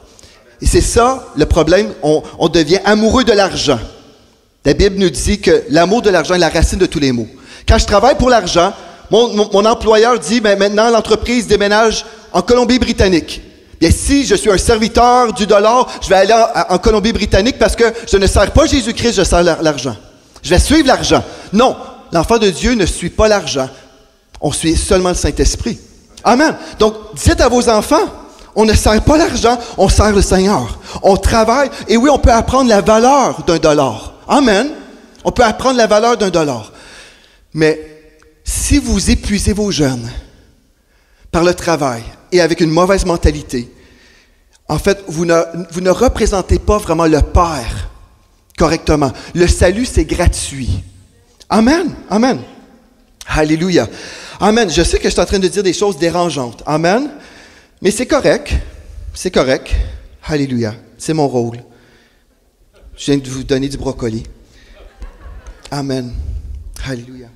Et c'est ça le problème, on devient amoureux de l'argent. La Bible nous dit que l'amour de l'argent est la racine de tous les maux. Quand je travaille pour l'argent, mon employeur dit, ben maintenant l'entreprise déménage en Colombie-Britannique. Bien, si je suis un serviteur du dollar, je vais aller en Colombie-Britannique parce que je ne sers pas Jésus-Christ, je sers l'argent. Je vais suivre l'argent. Non, l'enfant de Dieu ne suit pas l'argent. On suit seulement le Saint-Esprit. Amen. Donc, dites à vos enfants, on ne sert pas l'argent, on sert le Seigneur. On travaille, et oui, on peut apprendre la valeur d'un dollar. Amen. On peut apprendre la valeur d'un dollar. Mais si vous épuisez vos jeunes par le travail et avec une mauvaise mentalité, en fait, vous ne représentez pas vraiment le Père correctement. Le salut, c'est gratuit. Amen. Amen. Alléluia. Amen. Je sais que je suis en train de dire des choses dérangeantes. Amen. Mais c'est correct. C'est correct. Alléluia. C'est mon rôle. Je viens de vous donner du brocoli. Amen. Alléluia.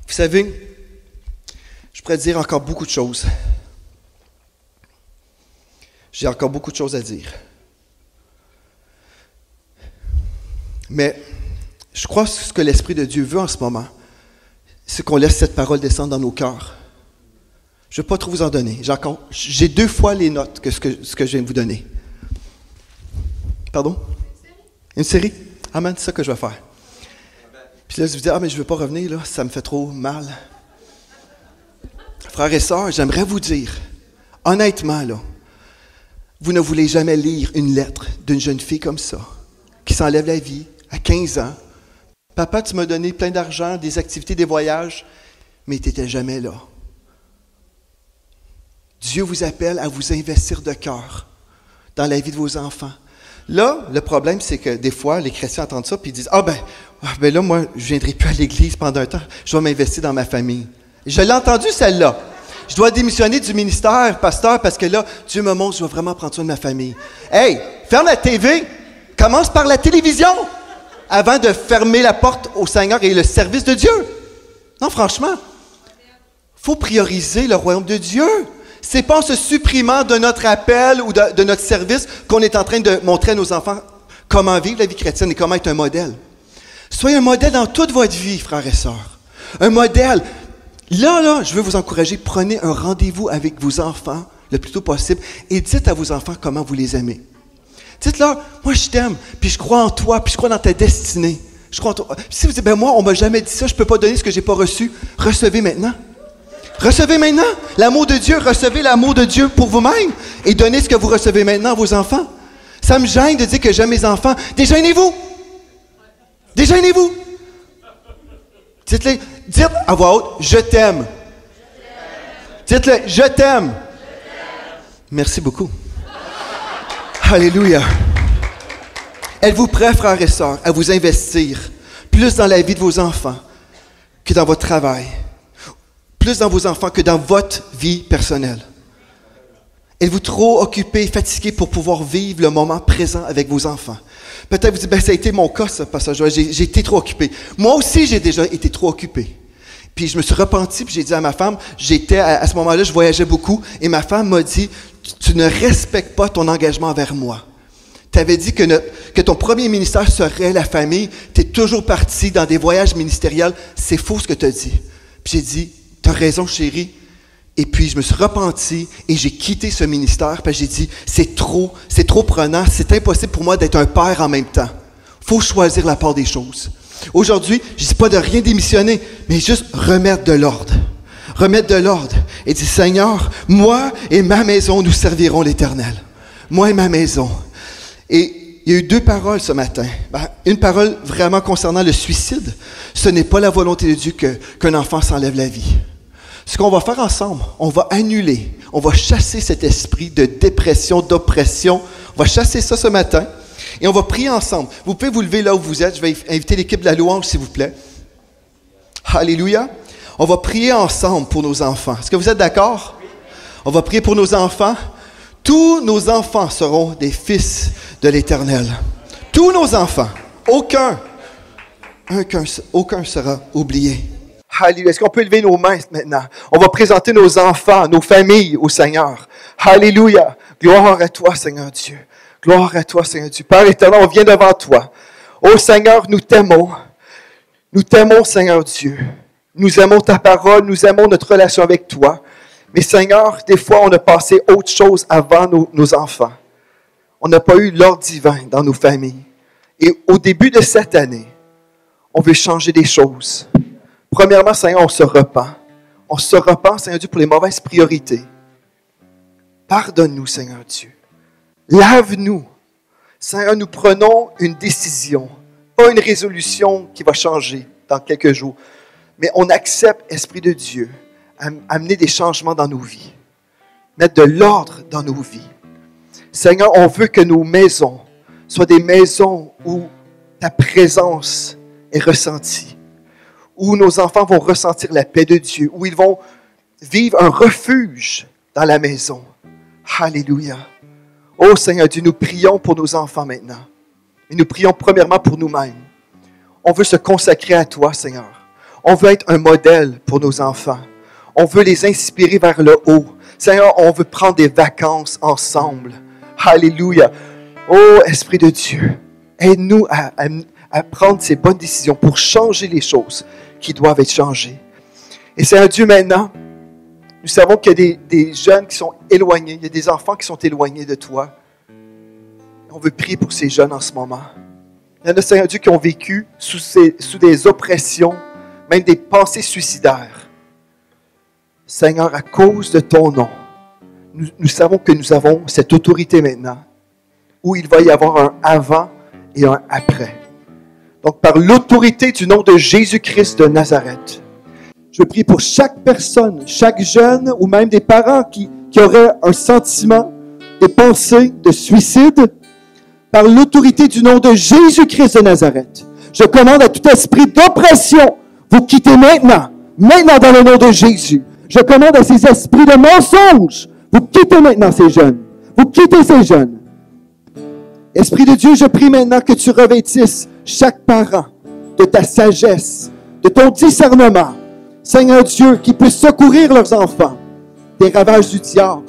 Vous savez, je pourrais dire encore beaucoup de choses. J'ai encore beaucoup de choses à dire. Mais je crois que ce que l'Esprit de Dieu veut en ce moment, c'est qu'on laisse cette parole descendre dans nos cœurs. Je ne vais pas trop vous en donner. J'ai 2 fois les notes que ce que je viens de vous donner. Pardon? Une série? Amen, c'est ça que je vais faire. Puis là, je vous dis, mais je ne veux pas revenir, là, ça me fait trop mal. Frères et sœurs, j'aimerais vous dire, honnêtement, là, vous ne voulez jamais lire une lettre d'une jeune fille comme ça, qui s'enlève la vie à 15 ans. Papa, tu m'as donné plein d'argent, des activités, des voyages, mais tu n'étais jamais là. Dieu vous appelle à vous investir de cœur dans la vie de vos enfants. Là, le problème, c'est que des fois, les chrétiens entendent ça et ils disent « ben là, moi, je ne viendrai plus à l'église pendant un temps, je vais m'investir dans ma famille. » Je l'ai entendu, celle-là. Je dois démissionner du ministère, pasteur, parce que là, Dieu me montre, je dois vraiment prendre soin de ma famille. Hey, ferme la TV, commence par la télévision, avant de fermer la porte au Seigneur et le service de Dieu. Non, franchement, il faut prioriser le royaume de Dieu. Ce n'est pas en se supprimant de notre appel ou de notre service qu'on est en train de montrer à nos enfants comment vivre la vie chrétienne et comment être un modèle. Soyez un modèle dans toute votre vie, frères et sœurs. Un modèle. Là, je veux vous encourager, prenez un rendez-vous avec vos enfants le plus tôt possible et dites à vos enfants comment vous les aimez. Dites-leur, moi je t'aime, puis je crois en toi, puis je crois dans ta destinée. Je crois en toi. Puis si vous dites, moi, on ne m'a jamais dit ça, je ne peux pas donner ce que je n'ai pas reçu, recevez maintenant. Recevez maintenant l'amour de Dieu, recevez l'amour de Dieu pour vous-même et donnez ce que vous recevez maintenant à vos enfants. Ça me gêne de dire que j'aime mes enfants. Déjeunez-vous! Déjeunez-vous! Dites-le, dites à voix haute, je t'aime. Dites-le, je t'aime. Merci beaucoup. Alléluia. Êtes-vous prêts, frères et sœurs, à vous investir plus dans la vie de vos enfants que dans votre travail? Plus dans vos enfants que dans votre vie personnelle? Êtes-vous trop occupé, fatigué pour pouvoir vivre le moment présent avec vos enfants? Peut-être vous dites, ça a été mon cas, ça, passage. J'ai été trop occupé. Moi aussi, j'ai déjà été trop occupé. Puis je me suis repenti, puis j'ai dit à ma femme, à ce moment-là, je voyageais beaucoup, et ma femme m'a dit, tu ne respectes pas ton engagement envers moi. Tu avais dit que ton premier ministère serait la famille, tu es toujours parti dans des voyages ministériels, c'est faux ce que tu as dit. Puis j'ai dit, tu as raison chérie, et puis je me suis repenti, et j'ai quitté ce ministère, puis j'ai dit, c'est trop prenant, c'est impossible pour moi d'être un père en même temps. Il faut choisir la part des choses. Aujourd'hui, je ne dis pas de rien démissionner, mais juste remettre de l'ordre. Remettre de l'ordre. Et dire, Seigneur, moi et ma maison, nous servirons l'Éternel. Moi et ma maison. Et il y a eu 2 paroles ce matin. Une parole vraiment concernant le suicide. Ce n'est pas la volonté de Dieu qu'un enfant s'enlève la vie. Ce qu'on va faire ensemble, on va annuler, on va chasser cet esprit de dépression, d'oppression. On va chasser ça ce matin et on va prier ensemble. Vous pouvez vous lever là où vous êtes. Je vais inviter l'équipe de la louange, s'il vous plaît. Alléluia. On va prier ensemble pour nos enfants. Est-ce que vous êtes d'accord? On va prier pour nos enfants. Tous nos enfants seront des fils de l'Éternel. Tous nos enfants. Aucun sera oublié. Alléluia. Est-ce qu'on peut lever nos mains maintenant? On va présenter nos enfants, nos familles au Seigneur. Alléluia. Gloire à toi, Seigneur Dieu. Gloire à toi, Seigneur Dieu. Père éternel, on vient devant toi. Ô Seigneur, nous t'aimons. Nous t'aimons, Seigneur Dieu. Nous aimons ta parole, nous aimons notre relation avec toi. Mais Seigneur, des fois, on a passé autre chose avant nos enfants. On n'a pas eu l'ordre divin dans nos familles. Et au début de cette année, on veut changer des choses. Premièrement, Seigneur, on se repent. On se repent, Seigneur Dieu, pour les mauvaises priorités. Pardonne-nous, Seigneur Dieu. Lave-nous. Seigneur, nous prenons une décision, pas une résolution qui va changer dans quelques jours, mais on accepte, Esprit de Dieu, amener des changements dans nos vies, mettre de l'ordre dans nos vies. Seigneur, on veut que nos maisons soient des maisons où ta présence est ressentie, où nos enfants vont ressentir la paix de Dieu, où ils vont vivre un refuge dans la maison. Alléluia. Oh Seigneur Dieu, nous prions pour nos enfants maintenant. Et nous prions premièrement pour nous-mêmes. On veut se consacrer à toi, Seigneur. On veut être un modèle pour nos enfants. On veut les inspirer vers le haut. Seigneur, on veut prendre des vacances ensemble. Alléluia. Oh Esprit de Dieu, aide-nous à prendre ces bonnes décisions pour changer les choses qui doivent être changées. Et Seigneur Dieu, maintenant, nous savons qu'il y a des jeunes qui sont éloignés, il y a des enfants qui sont éloignés de toi. On veut prier pour ces jeunes en ce moment. Il y en a, Seigneur Dieu, qui ont vécu sous des oppressions, même des pensées suicidaires. Seigneur, à cause de ton nom, nous savons que nous avons cette autorité maintenant, où il va y avoir un avant et un après. Donc, par l'autorité du nom de Jésus-Christ de Nazareth, je prie pour chaque personne, chaque jeune ou même des parents qui auraient un sentiment, des pensées de suicide. Par l'autorité du nom de Jésus-Christ de Nazareth, je commande à tout esprit d'oppression, vous quittez maintenant dans le nom de Jésus. Je commande à ces esprits de mensonge, vous quittez maintenant ces jeunes. Vous quittez ces jeunes. Esprit de Dieu, je prie maintenant que tu revêtisses chaque parent de ta sagesse, de ton discernement. Seigneur Dieu, qui puisse secourir leurs enfants des ravages du diable.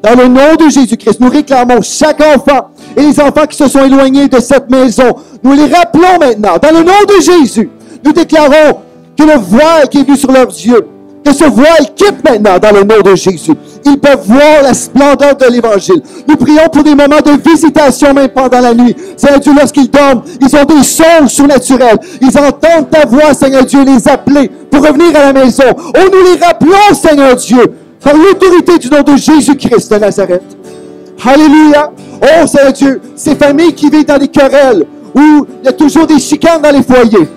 Dans le nom de Jésus-Christ, nous réclamons chaque enfant et les enfants qui se sont éloignés de cette maison. Nous les rappelons maintenant. Dans le nom de Jésus, nous déclarons que le voile qui est venu sur leurs yeux, que ce voile quitte maintenant dans le nom de Jésus. Ils peuvent voir la splendeur de l'Évangile. Nous prions pour des moments de visitation même pendant la nuit. Seigneur Dieu, lorsqu'ils dorment, ils ont des songes surnaturels. Ils entendent ta voix, Seigneur Dieu, les appeler pour revenir à la maison. Oh, nous les rappelons, Seigneur Dieu, par l'autorité du nom de Jésus-Christ de Nazareth. Alléluia. Oh, Seigneur Dieu, ces familles qui vivent dans les querelles, où il y a toujours des chicanes dans les foyers.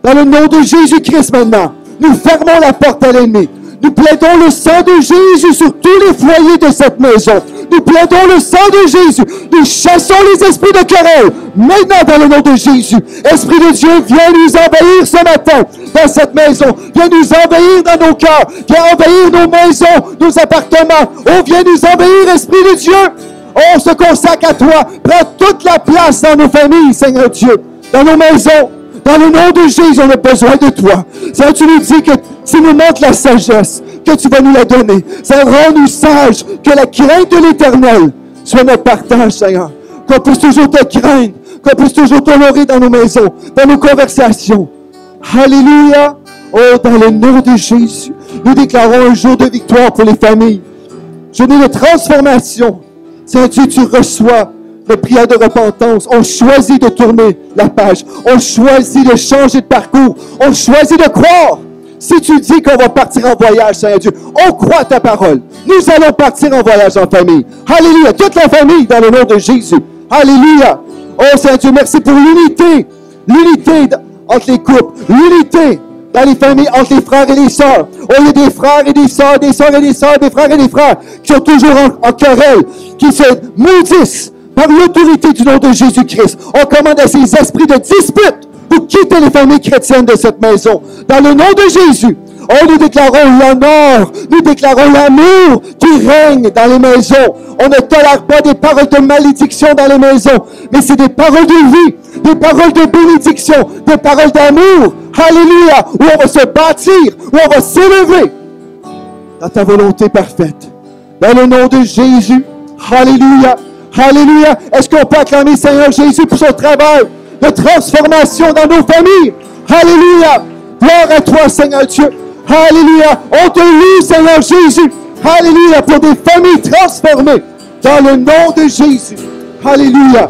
Dans le nom de Jésus-Christ maintenant, nous fermons la porte à l'ennemi. Nous plaidons le sang de Jésus sur tous les foyers de cette maison. Nous plaidons le sang de Jésus. Nous chassons les esprits de querelle. Maintenant, dans le nom de Jésus, Esprit de Dieu, viens nous envahir ce matin dans cette maison. Viens nous envahir dans nos cœurs. Viens envahir nos maisons, nos appartements. Oh, viens nous envahir, Esprit de Dieu. On se consacre à toi. Prends toute la place dans nos familles, Seigneur Dieu, dans nos maisons. Dans le nom de Jésus, on a besoin de toi. Seigneur, tu nous dis que si nous montres la sagesse, que tu vas nous la donner. Ça rend-nous sages, que la crainte de l'Éternel soit notre partage, Seigneur. Qu'on puisse toujours te craindre, qu'on puisse toujours t'honorer dans nos maisons, dans nos conversations. Alléluia. Oh, dans le nom de Jésus, nous déclarons un jour de victoire pour les familles. Journée de transformation. Seigneur Dieu, tu reçois de prière de repentance. On choisit de tourner la page. On choisit de changer de parcours. On choisit de croire. Si tu dis qu'on va partir en voyage, Seigneur Dieu, on croit ta parole. Nous allons partir en voyage en famille. Alléluia. Toute la famille dans le nom de Jésus.
Alléluia. Oh Seigneur Dieu, merci pour l'unité. L'unité entre les couples. L'unité dans les familles, entre les frères et les sœurs. Oh, il y a des frères et des sœurs, des sœurs et des sœurs, des frères et des frères qui sont toujours en querelle, qui se maudissent par l'autorité du nom de Jésus-Christ. On commande à ces esprits de dispute pour quitter les familles chrétiennes de cette maison. Dans le nom de Jésus. Oh, nous déclarons l'honneur, nous déclarons l'amour qui règne dans les maisons. On ne tolère pas des paroles de malédiction dans les maisons, mais c'est des paroles de vie, des paroles de bénédiction, des paroles d'amour. Alléluia, où on va se bâtir, où on va s'élever dans ta volonté parfaite. Dans le nom de Jésus. Alléluia, alléluia. Est-ce qu'on peut acclamer Seigneur Jésus pour son travail de transformation dans nos familles? Alléluia. Gloire à toi, Seigneur Dieu. Alléluia. On te loue, Seigneur Jésus. Alléluia. Pour des familles transformées. Dans le nom de Jésus. Alléluia.